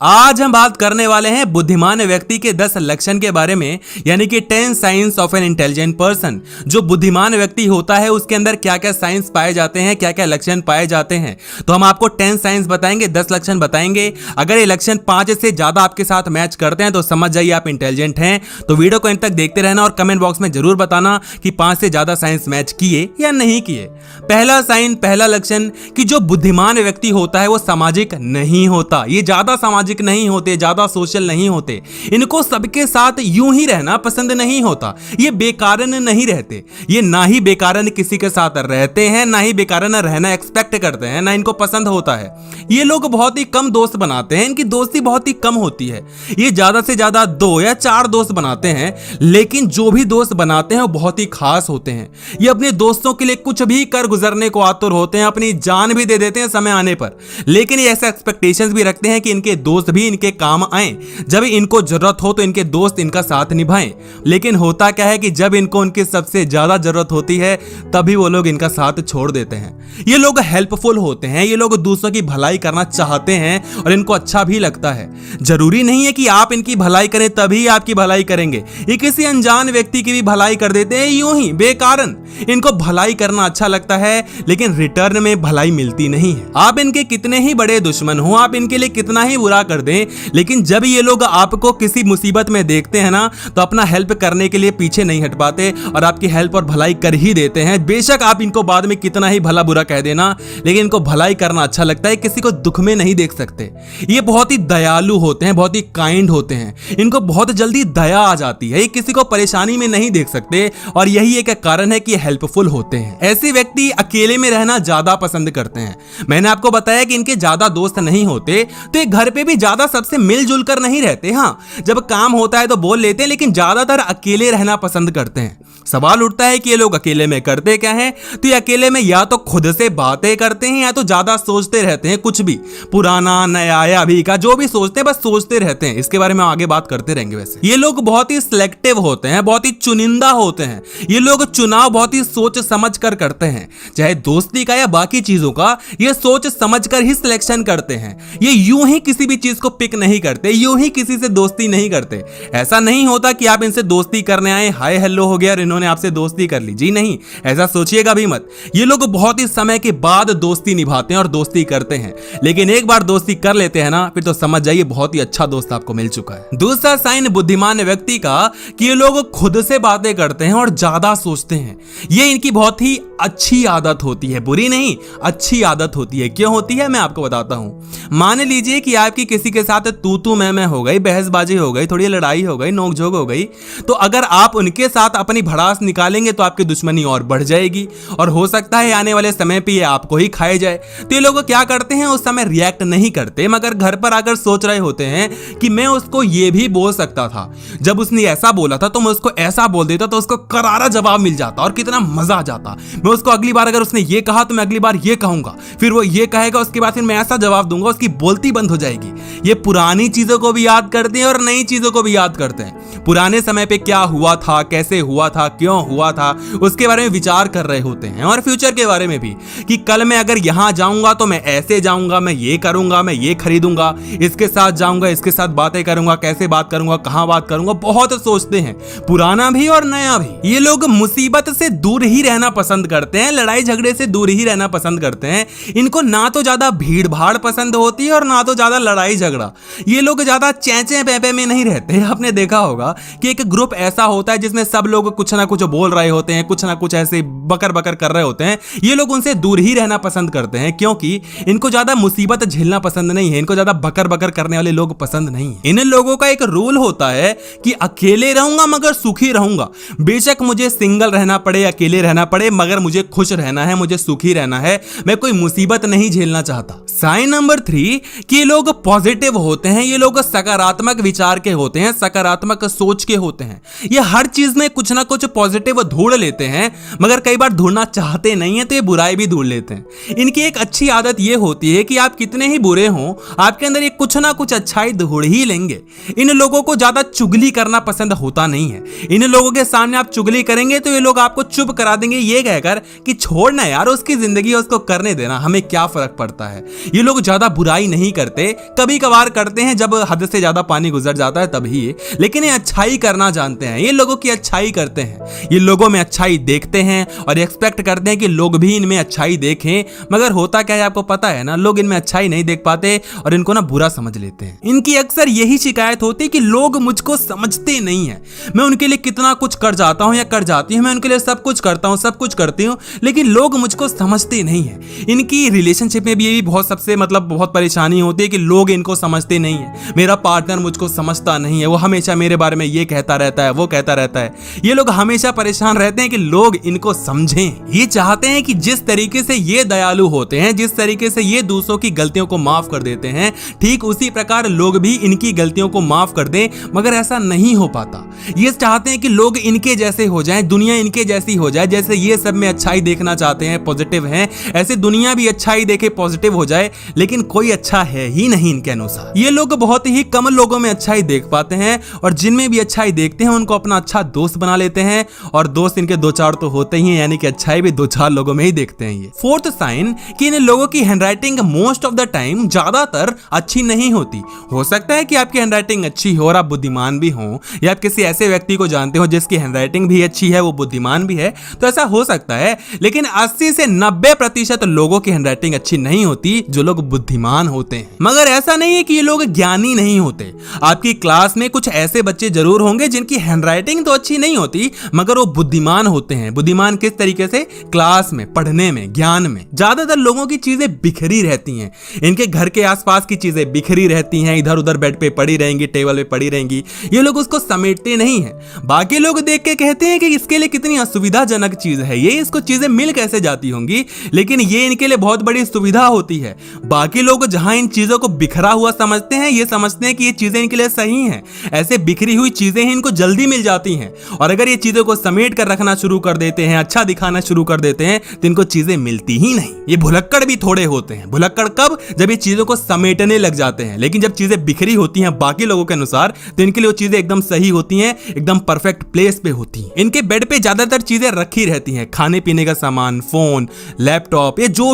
आज हम बात करने वाले हैं बुद्धिमान व्यक्ति के 10 लक्षण के बारे में, यानी कि 10 science of an intelligent person. जो बुद्धिमान व्यक्ति होता है उसके अंदर क्या क्या साइंस पाए जाते हैं, क्या क्या लक्षण पाए जाते हैं। तो हम आपको 10 साइंस बताएंगे, 10 लक्षण बताएंगे। अगर ये लक्षण 5 से ज्यादा आपके साथ मैच करते हैं तो समझ जाइए आप इंटेलिजेंट हैं। तो वीडियो को अंत तक देखते रहना और कमेंट बॉक्स में जरूर बताना कि 5 से ज्यादा साइंस मैच किए या नहीं किए। पहला साइन, पहला लक्षण कि जो बुद्धिमान व्यक्ति होता है वो सामाजिक नहीं होता। ये ज्यादा सामाजिक नहीं होते, ज्यादा सोशल नहीं होते। इनको सबके साथ यूं ही रहना पसंद नहीं होता। ये बेकारन नहीं रहते, ये ना ही बेकारन किसी के साथ रहते हैं, ना ही बेकारन रहना एक्सपेक्ट करते हैं, ना इनको पसंद होता है। ये लोग बहुत ही कम दोस्त बनाते हैं, इनकी दोस्ती बहुत ही कम होती है। ये ज्यादा से ज्यादा 2 या 4 दोस्त बनाते हैं, लेकिन जो भी दोस्त बनाते हैं वो बहुत ही खास होते हैं। ये अपने दोस्तों के लिए कुछ भी कर गुजरने को आतुर होते हैं, अपनी जान भी दे देते हैं समय आने पर। लेकिन ये ऐसे एक्सपेक्टेशंस भी रखते हैं कि इनके दोस्त भी इनके काम आए, जब इनको जरूरत हो तो इनके दोस्त इनका साथ निभाएं। लेकिन होता क्या है कि जब इनको उनकी सबसे ज्यादा जरूरत होती है तभी वो लोग इनका साथ छोड़ देते हैं। ये लोग हेल्पफुल होते हैं, ये लोग दूसरों की भलाई करना चाहते हैं और इनको अच्छा भी लगता है। जरूरी नहीं है कि आप इनकी भलाई करें तभी आपकी भलाई करेंगे। ये किसी अनजान व्यक्ति की भी भलाई कर देते हैं यूं ही बेकारन। इनको भलाई करना अच्छा लगता है, लेकिन रिटर्न में भलाई मिलती नहीं है। आप इनके कितने ही बड़े दुश्मन हो, आप इनके लिए कितना ही बुरा कर दें, लेकिन जब ये लोग आपको किसी मुसीबत में देखते हैं ना, तो अपना हेल्प करने के लिए पीछे नहीं हट पाते और आपकी हेल्प और भलाई कर ही देते हैं। बेशक आप इनको बाद में कितना ही भला बुरा कह देना, लेकिन इनको भलाई करना अच्छा लगता है। किसी को दुख में नहीं देख सकते। ये बहुत ही दयालु होते हैं, बहुत ही काइंड होते हैं। इनको बहुत जल्दी दया आ जाती है। ये किसी को परेशानी में नहीं देख सकते और यही एक कारण है कि हेल्पफुल होते हैं। ऐसे व्यक्ति अकेले में रहना ज्यादा पसंद करते हैं। मैंने आपको बताया कि इनके ज्यादा दोस्त नहीं होते, तो ये घर पे भी ज्यादा सबसे मिलजुल कर नहीं रहते। हाँ, जब काम होता है तो बोल लेते हैं, लेकिन ज्यादातर अकेले रहना पसंद करते हैं। सवाल उठता है कि ये लोग अकेले में करते क्या हैं? तो ये अकेले में या तो खुद से बातें करते हैं या तो ज्यादा सोचते रहते हैं। कुछ भी पुराना नया या अभी का जो भी सोचते हैं बस सोचते रहते हैं। इसके बारे में आगे बात करते रहेंगे। वैसे ये लोग बहुत ही सिलेक्टिव होते हैं, बहुत ही चुनिंदा होते हैं। ये लोग चुनाव बहुत ही सोच समझ कर करते हैं, चाहे दोस्ती का या बाकी चीजों का। ये सोच समझ कर ही सिलेक्शन करते हैं। ये यूं ही किसी भी चीज को पिक नहीं करते, यूं ही किसी से दोस्ती नहीं करते। ऐसा नहीं होता कि आप इनसे दोस्ती करने आए, हाय हेलो हो गया और इन्होंने आपसे दोस्ती कर ली। जी नहीं, ऐसा सोचिएगा भी मत। ये लोग बहुत ही समय के बाद दोस्ती निभाते हैं और दोस्ती करते हैं, लेकिन एक बार दोस्ती कर लेते हैं ना, फिर तो समझ जाइए बहुत ही अच्छा दोस्त आपको मिल चुका है। दूसरा साइन बुद्धिमान व्यक्ति का कि ये लोग खुद से बातें करते हैं और ज्यादा सोचते हैं। ये इनकी बहुत ही अच्छी आदत होती है, बुरी नहीं, अच्छी आदत होती है। क्यों होती है मैं आपको बताता हूं। मान लीजिए कि आपकी किसी के साथ तू मैं हो गई, बहसबाजी हो गई, थोड़ी लड़ाई हो गई, नोकझोंक हो गई, तो अगर आप उनके साथ अपनी भड़ास निकालेंगे तो आपकी दुश्मनी और बढ़ जाएगी और हो सकता है आने वाले समय पे ये आपको ही खाए जाए। तो ये लोग क्या करते हैं, उस समय रिएक्ट नहीं करते, मगर घर पर आकर सोच रहे होते हैं कि मैं उसको ये भी बोल सकता था, जब उसने ऐसा बोला था तो मैं उसको ऐसा बोल देता तो उसको करारा जवाब मिल जाता और कितना मजा आ जाता। मैं उसको अगली बार अगर उसने ये कहा तो मैं अगली बार ये कहूंगा, फिर वो ये कहेगा, उसके बाद फिर मैं ऐसा जवाब दूंगा, उसकी बोलती बंद हो जाएगी। ये पुरानी चीजों को भी याद करते हैं और नई चीजों को भी याद करते हैं। पुराने समय पे क्या हुआ था, कैसे हुआ था, क्यों हुआ था, उसके बारे में विचार कर रहे होते हैं। और फ्यूचर के बारे में भी कि कल मैं अगर यहां जाऊंगा तो मैं ऐसे जाऊंगा, मैं ये करूंगा, मैं ये खरीदूंगा, इसके साथ जाऊंगा, इसके साथ बातें करूंगा, कैसे बात करूंगा, कहां बात करूंगा, बहुत सोचते हैं, पुराना भी और नया भी। ये लोग मुसीबत से दूर ही रहना पसंद करते हैं, लड़ाई झगड़े से दूर ही रहना पसंद करते हैं। इनको ना तो ज्यादा भीड़ भाड़ पसंद होती है और ना तो ज्यादा लड़ाई झगड़ा। ये लोग ज्यादा चैंचे पैपे में नहीं रहते। आपने देखा होगा कि एक ग्रुप ऐसा होता है जिसमें सब लोग कुछ ना कुछ बोल रहे होते हैं, कुछ ना कुछ ऐसे बकर बकर कर रहे होते हैं। ये लोग उनसे दूर ही रहना पसंद करते हैं, क्योंकि इनको ज्यादा मुसीबत झेलना पसंद नहीं है। इनको ज्यादा बकर बकर करने वाले लोग पसंद नहीं है। इन लोगों का एक रूल होता है कि अकेले रहूंगा मगर सुखी रहूंगा। बेशक मुझे सिंगल रहना पड़े, अकेले रहना पड़े, मगर मुझे खुश रहना है, मुझे सुखी रहना है। मैं कोई मुसीबत नहीं झेलना चाहता। साइन नंबर 3 कि ये लोग पॉजिटिव होते हैं। ये लोग सकारात्मक विचार के होते हैं, सकारात्मक सोच के होते हैं। ये हर चीज में कुछ ना कुछ पॉजिटिव ढूंढ लेते हैं, मगर कई बार ढूंढना चाहते नहीं है तो ये बुराई भी ढूंढ लेते हैं। इनकी एक अच्छी आदत ये होती है कि आप कितने ही बुरे हों, आपके अंदर ये कुछ ना कुछ अच्छाई ढूंढ ही लेंगे। इन लोगों को ज्यादा चुगली करना पसंद होता नहीं है। इन लोगों के सामने आप चुगली करेंगे तो ये लोग आपको चुप करा देंगे, ये कहकर कि छोड़ना यार, उसकी जिंदगी है, उसको करने देना, हमें क्या फर्क पड़ता है। ये लोग ज्यादा बुराई नहीं करते, कभी कभार करते हैं जब हद से ज्यादा पानी गुजर जाता है तभी, लेकिन ये अच्छाई करना जानते हैं। ये लोगों की अच्छाई करते हैं, ये लोगों में अच्छाई देखते हैं और एक्सपेक्ट करते हैं कि लोग भी इनमें अच्छाई देखें। मगर होता क्या है आपको पता है ना, लोग इनमें अच्छाई नहीं देख पाते और इनको ना बुरा समझ लेते हैं। इनकी अक्सर यही शिकायत होती है कि लोग मुझको समझते नहीं है। मैं उनके लिए कितना कुछ कर जाता हूं या कर जाती हूं, मैं उनके लिए सब कुछ करता हूं, सब कुछ करती हूं, लेकिन लोग मुझको समझते नहीं है। इनकी रिलेशनशिप में भी ये बहुत सबसे बहुत परेशानी होती है कि लोग इनको समझते नहीं है। मेरा पार्टनर मुझको समझता नहीं है, वो हमेशा मेरे बारे में ये कहता रहता है, वो कहता रहता है। ये लोग हमेशा परेशान रहते हैं कि लोग इनको समझें। ये चाहते हैं कि जिस तरीके से ये दयालु होते हैं, जिस तरीके से ये दूसरों की गलतियों को माफ कर देते हैं, ठीक उसी प्रकार लोग भी इनकी गलतियों को माफ कर दें, मगर ऐसा नहीं हो पाता। ये चाहते हैं कि लोग इनके जैसे हो जाएं, दुनिया इनके जैसी हो जाए। जैसे ये सब में अच्छाई देखना चाहते हैं, पॉजिटिव हैं, ऐसे दुनिया भी अच्छाई देखे पॉजिटिव हो जाए, लेकिन कोई अच्छा है ही नहीं इनके अनुसार। ये लोग बहुत ही कम लोगों में अच्छाई देख पाते हैं और जिनमें भी अच्छाई देखते हैं उनको अपना अच्छा दोस्त बना लेते हैं, और दोस्त इनके दो चार तो होते ही हैं, यानी कि अच्छाई भी दो चार लोगों में ही देखते हैं। ये फोर्थ साइन कि इन लोगों की handwriting most of the time ज्यादातर अच्छी नहीं होती। हो सकता है कि आपकी हैंडराइटिंग अच्छी हो और आप बुद्धिमान भी हो, या आप किसी ऐसे व्यक्ति को जानते हो जिसकी हैंडराइटिंग भी अच्छी है, वो बुद्धिमान भी है, तो ऐसा हो सकता है। लेकिन 80 से 90% लोगों की हैंडराइटिंग अच्छी नहीं होती जो लोग बुद्धिमान होते हैं। मगर ऐसा नहीं है कि ये लोग ज्ञानी नहीं होते। आपकी क्लास में कुछ ऐसे बच्चे जरूर होंगे जिनकी हैंडराइटिंग तो अच्छी नहीं होती, मगर वो बुद्धिमान होते हैं। बुद्धिमान किस तरीके से? क्लास में, पढ़ने में, ज्ञान में। ज्यादातर लोगों की चीजें बिखरी रहती हैं, इनके घर के आसपास की चीजें बिखरी रहती हैं, इधर उधर बेड पे पड़ी रहेंगी, टेबल पे पड़ी रहेंगी, ये लोग उसको समेटते नहीं हैं। बाकी लोग देख के कहते हैं कि इसके लिए कितनी असुविधाजनक चीज है ये, इसको चीजें मिल कैसे जाती होंगी, लेकिन ये इनके लिए बहुत बड़ी सुविधा होती है। बाकी लोग जहां इन चीजों को बिखरा हुआ समझते हैं, ये समझते हैं कि ये चीजें इनके लिए सही हैं। ऐसे बिखरी हुई चीजें ही इनको जल्दी मिल जाती हैं, और अगर ये चीजों को समेट कर रखना शुरू कर देते हैं, अच्छा दिखाना शुरू कर देते हैं, तो इनको चीजें मिलती ही नहीं। ये भुलक्कड़ भी थोड़े होते हैं। भुलक्कड़ कब? जब ये चीजों को समेटने लग जाते हैं। लेकिन जब चीजें बिखरी होती हैं बाकी लोगों के अनुसार, तो इनके लिए वो चीजें एकदम सही होती हैं, एकदम परफेक्ट प्लेस पे होती हैं। इनके बेड पे ज्यादातर चीजें रखी रहती हैं, खाने पीने का सामान, फोन, लैपटॉप, ये जो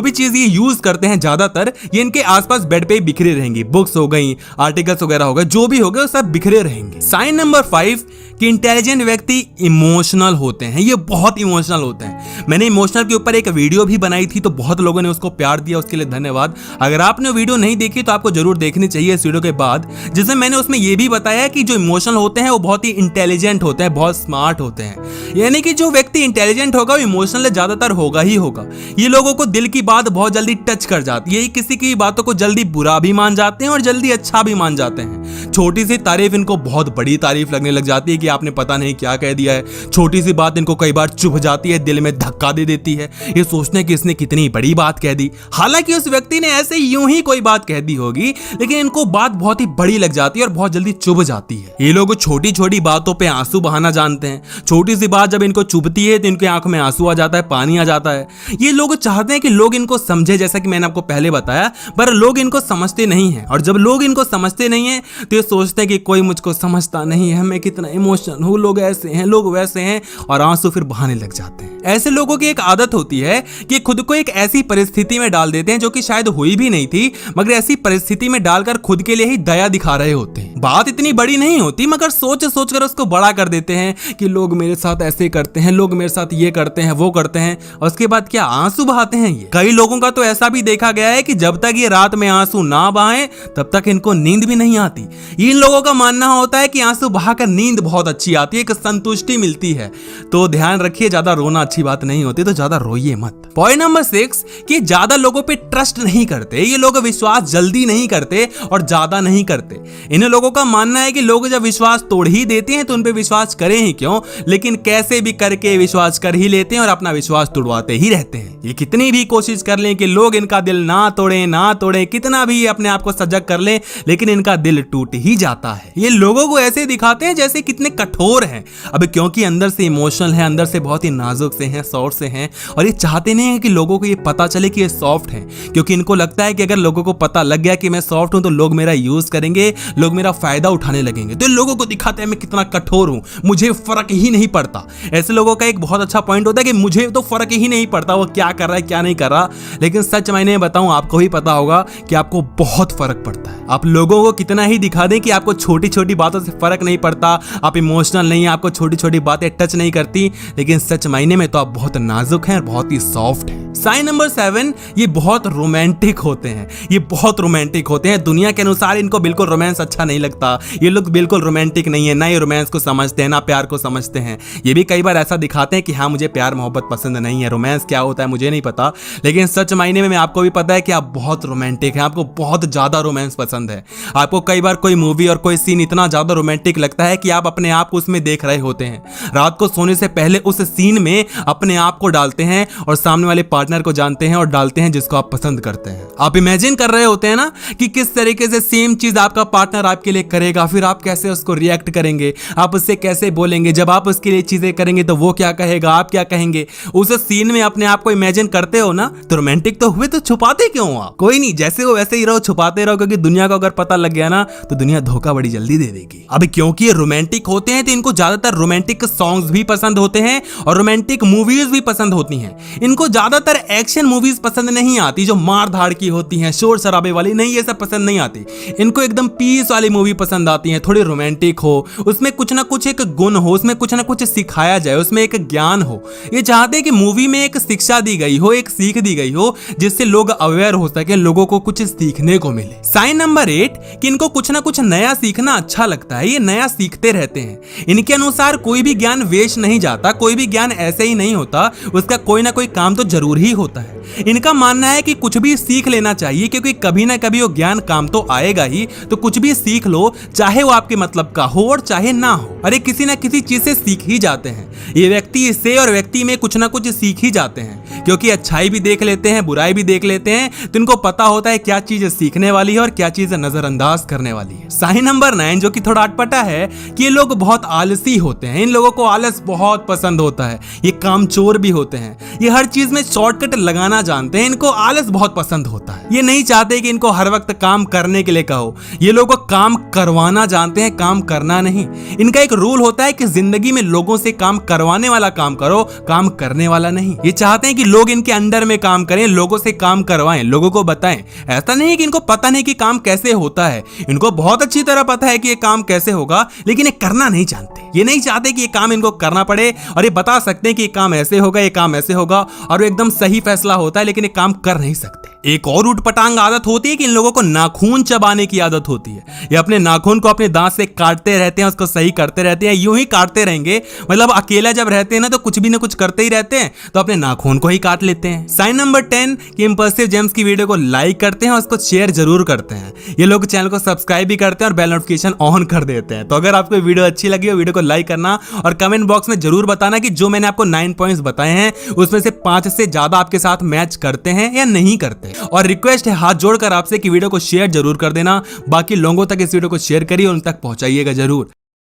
भी चीज ये यूज करते हैं ज्यादातर ये इनके आसपास बेड पे ही बिखरे रहेंगी। बुक्स हो गई, आर्टिकल्स वगैरह हो गए, जो भी हो गए वो सब बिखरे रहेंगे। साइन नंबर 5 कि इंटेलिजेंट व्यक्ति इमोशनल होते हैं। ये बहुत इमोशनल होते हैं। मैंने इमोशनल के ऊपर एक वीडियो भी बनाई थी, तो बहुत लोगों ने उसको प्यार दिया, उसके लिए धन्यवाद। अगर आपने वीडियो नहीं देखी तो आपको जरूर देखनी चाहिए इस वीडियो के बाद, जिसमें मैंने उसमें यह भी बताया कि जो इमोशनल होते हैं वो बहुत ही इंटेलिजेंट होते हैं, बहुत स्मार्ट होते हैं। यानी कि जो व्यक्ति इंटेलिजेंट होगा वो इमोशनल ज्यादातर होगा ही होगा। ये लोगों को दिल की बात बहुत जल्दी टच कर जाती है, किसी की बातों को जल्दी बुरा भी मान जाते हैं और जल्दी अच्छा भी मान जाते हैं। छोटी सी तारीफ इनको बहुत बड़ी तारीफ लगने लग जाती है कि आपने पता नहीं क्या कह दिया है। छोटी सी बात इनको कई बार चुभ जाती है, दिल में धक्का दे देती है, ये सोचते हैं कि इसने कितनी बड़ी बात कह दी, हालांकि उस व्यक्ति ने ऐसे यूं ही कोई बात कह दी होगी, लेकिन इनको बात बहुत ही बड़ी लग जाती है और बहुत जल्दी चुभ जाती है। ये लोग छोटी छोटी बातों पे आंसू बहाना जानते हैं। छोटी सी बात जब इनको चुभती है तो इनके आंख में आंसू आ जाता है, पानी आ जाता है। ये लोग चाहते हैं कि लोग इनको समझे, जैसा कि मैंने आपको पहले बताया, पर लोग इनको समझते नहीं है। और जब लोग इनको समझते नहीं है तो ये सोचते हैं कि कोई मुझको समझता नहीं है, मैं कितना इमोशनल हूँ, लोग ऐसे हैं, लोग वैसे हैं, और आंसू फिर बहाने लग जाते हैं। ऐसे लोगों की एक आदत होती है कि खुद को एक ऐसी परिस्थिति में डाल देते हैं जो कि शायद हुई भी नहीं थी, मगर ऐसी परिस्थिति में डालकर खुद के लिए ही दया दिखा रहे होते हैं। बात इतनी बड़ी नहीं होती, मगर सोच सोच कर उसको बड़ा कर देते हैं कि लोग मेरे साथ ऐसे करते हैं, लोग मेरे साथ ये करते हैं, वो करते हैं, और उसके बाद क्या आंसू बहाते हैं। ये कई लोगों का तो ऐसा भी देखा गया है कि जब तक ये रात में आंसू ना बहाएं तब तक इनको नींद भी नहीं आती। इन लोगों का मानना होता है कि आंसू बहाकर नींद बहुत अच्छी आती है, एक संतुष्टि मिलती है। तो ध्यान रखिए, ज्यादा रोना अच्छी बात नहीं होती, तो ज्यादा रोइए मत। पॉइंट नंबर 6 कि ज्यादा लोगों पे ट्रस्ट नहीं करते। ये लोग विश्वास जल्दी नहीं करते और ज्यादा नहीं करते। इन लोगों का मानना है कि लोग जब विश्वास तोड़ ही देते हैं तो उन पे विश्वास करें ही क्यों, लेकिन कैसे भी करके विश्वास कर ही लेते हैं और अपना विश्वास तोड़वाते ही रहते हैं। ये कितनी भी कोशिश कर लें कि लोग इनका दिल ना तोड़े, कितना भी अपने आप को सजग कर लें, लेकिन इनका दिल टूट ही जाता है। ये लोगों को ऐसे दिखाते हैं जैसे कितने कठोर हैं, अब क्योंकि अंदर से इमोशनल है, अंदर से बहुत ही नाजुक से हैं, सॉफ्ट से हैं, और ये चाहते नहीं है कि लोगों को ये पता चले कि ये सॉफ्ट हैं, क्योंकि इनको लगता है कि अगर लोगों को पता लग गया कि मैं सॉफ्ट हूं तो लोग मेरा यूज करेंगे, लोग मेरा फायदा उठाने लगेंगे। तो लोगों को दिखाते हैं मैं कितना कठोर हूं, मुझे फर्क ही नहीं पड़ता। ऐसे लोगों का एक बहुत अच्छा पॉइंट होता है कि मुझे तो फर्क ही नहीं पड़ता वो क्या कर रहा है क्या नहीं कर रहा, लेकिन सच मायने में बताऊं आपको ही पता होगा कि आपको बहुत फर्क पड़ता है। आप लोगों को कितना ही दिखा दें कि आपको छोटी छोटी बातों से फर्क नहीं पड़ता, आप इमोशनल नहीं है, आपको छोटी छोटी बातें टच नहीं करती, लेकिन सच मायने में तो आप बहुत नाजुक हैं और बहुत ही सॉफ्ट हैं। साइन नंबर 7, ये बहुत रोमांटिक होते हैं। ये बहुत रोमांटिक होते हैं। दुनिया के अनुसार इनको बिल्कुल रोमांस अच्छा नहीं लगता। ये लोग बिल्कुल रोमांटिक नहीं है, ना ये रोमांस को समझते हैं ना प्यार को समझते हैं। ये भी कई बार ऐसा दिखाते हैं कि हाँ मुझे प्यार मोहब्बत पसंद नहीं है, रोमांस क्या होता है मुझे नहीं पता, लेकिन सच मायने में आपको भी पता है कि आप बहुत रोमांटिक हैं, आपको बहुत ज्यादा रोमांस पसंद है। आपको कई बार कोई मूवी और कोई सीन इतना ज्यादा रोमांटिक लगता है कि आप अपने आप को उसमें देख रहे होते हैं। रात को सोने से पहले उस सीन में अपने आप को डालते हैं और सामने वाले पार्टनर को जानते हैं और डालते हैं जिसको आप पसंद करते हैं। आप इमेजिन कर रहे होते हैं ना कि किस तरीके से सेम चीज आपका पार्टनर आपके लिए करेगा, फिर आप कैसे उसको रिएक्ट करेंगे, आप उससे कैसे बोलेंगे, जब आप उसके लिए चीजें करेंगे तो वो क्या कहेगा, आप क्या कहेंगे। उस सीन में अपने आप को इमेजिन करते हो ना, तो रोमांटिक तो हुए, तो छुपाते क्यों आप? कोई नहीं, जैसे हो वैसे ही रहो, छुपाते रहो, क्योंकि दुनिया को अगर पता लग गया ना तो दुनिया धोखा बड़ी जल्दी दे देगी। अब क्योंकि ये रोमांटिक होते हैं तो इनको ज्यादातर रोमांटिक सॉन्ग्स भी पसंद होते हैं और रोमांटिक मूवीज भी पसंद होती हैं। इनको ज्यादातर एक्शन मूवीज पसंद नहीं आती जो मार धाड़ की होती हैं, शोर शराबे वाली नहीं, ये सब पसंद नहीं आती। इनको एकदम पीस वाली मूवी पसंद आती है, थोड़ी रोमांटिक हो, उसमें कुछ ना कुछ एक गुण हो, उसमें कुछ ना कुछ सिखाया जाए, उसमें एक ज्ञान हो। ये चाहते हैं कि मूवी में एक शिक्षा दी गई हो, एक सीख दी गई हो, जिससे लोग अवेयर हो सके, लोगों को कुछ सीखने को मिले। साइन नंबर 8 कि इनको कुछ ना कुछ नया सीखना अच्छा लगता है, ये नया सीखते रहते हैं। इनके अनुसार कोई भी ज्ञान वेस्ट नहीं जाता, कोई भी ज्ञान ऐसे ही नहीं होता, उसका कोई ना कोई काम तो जरूर ही होता है। इनका मानना है कि कुछ भी सीख लेना चाहिए, क्योंकि कभी ना कभी वो ज्ञान काम तो आएगा ही, तो कुछ भी सीख लो, चाहे वो आपके मतलब का हो और चाहे ना हो। अरे किसी ना किसी चीज से सीख ही जाते हैं ये व्यक्ति, इससे और व्यक्ति में कुछ ना कुछ सीख ही जाते हैं, क्योंकि अच्छाई भी देख लेते हैं, बुराई भी देख लेते हैं, तो इनको पता होता है क्या चीज सीखने वाली है और क्या चीज नजरअंदाज करने वाली है। साइन नंबर 9 जो कि थोड़ा अटपटा है कि ये लोग बहुत आलसी होते हैं। इन लोगों को आलस बहुत पसंद होता है, ये कामचोर भी होते हैं, ये हर चीज में शॉर्टकट लगाना जानते हैं, इनको आलस बहुत पसंद होता है। ये नहीं चाहते कि इनको हर वक्त काम करने के लिए कहो, ये लोग काम करवाना जानते हैं, काम करना नहीं। इनका एक रूल होता है कि जिंदगी में लोगों से काम करवाने वाला काम करो, काम करने वाला नहीं। ये चाहते हैं कि लोग इनके अंडर में काम करें, लोगों से काम करवाएं, लोगों को बताएं। ऐसा नहीं है कि इनको पता नहीं कि काम कैसे होता है, इनको बहुत अच्छी तरह पता है कि ये काम कैसे होगा, लेकिन ये करना नहीं जानते। ये नहीं चाहते कि ये काम इनको करना पड़े, और ये बता सकते हैं कि ये काम ऐसे होगा, ये काम ऐसे होगा, और वो एकदम सही फैसला होता है, लेकिन ये काम कर नहीं सकते। एक और उटपटांग आदत होती है कि इन लोगों को नाखून चबाने की आदत होती है। ये अपने नाखून को अपने दांत से काटते रहते हैं, उसको सही करते रहते हैं, यूं ही काटते रहेंगे। मतलब अकेला जब रहते हैं ना तो कुछ भी ना कुछ करते ही रहते हैं, तो अपने नाखून को ही काट लेते हैं। साइन नंबर 10 कि इंपल्सिव जेम्स की वीडियो को लाइक करते हैं और उसको शेयर जरूर करते हैं। ये लोग चैनल को सब्सक्राइब भी करते हैं और बेल नोटिफिकेशन ऑन कर देते हैं। तो अगर आपको वीडियो अच्छी लगी हो, वीडियो को लाइक करना और कमेंट बॉक्स में जरूर बताना कि जो मैंने आपको 9 पॉइंट्स बताए हैं उसमें से 5 से ज्यादा आपके साथ मैच करते हैं या नहीं करते। और रिक्वेस्ट है हाथ जोड़कर आपसे कि वीडियो को शेयर जरूर कर देना, बाकी लोगों तक इस वीडियो को शेयर करिए और उन तक पहुंचाइएगा जरूर।